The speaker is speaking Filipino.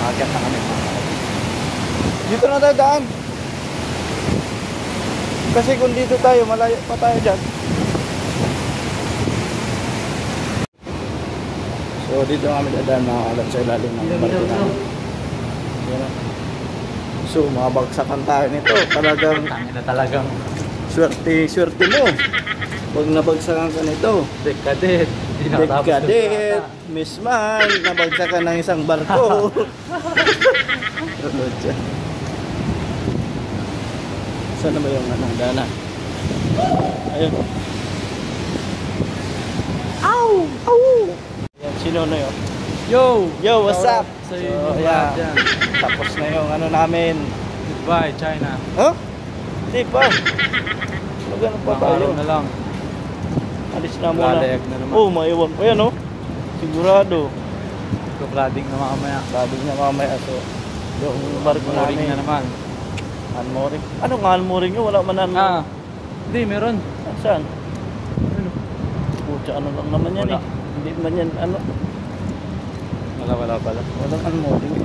Agat na kami. Dito na tayo daan. Kasi kung dito tayo, malayo pa tayo dyan. So dito kami dadaan mga kalat sa ilalim ng barko namin. Yan. So mabagsakan tayo nito. Talagang Tangina talagang swerte mo. Pag nabagsakan ka nito. dekadet. Dekadet, Miss Man, nabagsakan ng isang barko. Saan ba yung anong dana? Ayun. Ow! Ow! Yan, sino na yun? Yo, what's up? So, yeah. Tapos na yung ano namin. Goodbye, China. Huh? Hindi pa. Magano pa tayo? na lang. Alis na muna. Lalayag na naman. Oh, maiwan pa yan, oh. Sigurado. Flooding na mamaya. Sabing na mamaya. So, yung barko Mooring namin. na naman. Unmooring. Ano nga unmooring nyo? Wala man unmooring. Hindi, meron. Saan? Ano? Pucha, ano lang naman yan Wala. eh. Hindi man yan, ano. Wala pala. Walang unmooring.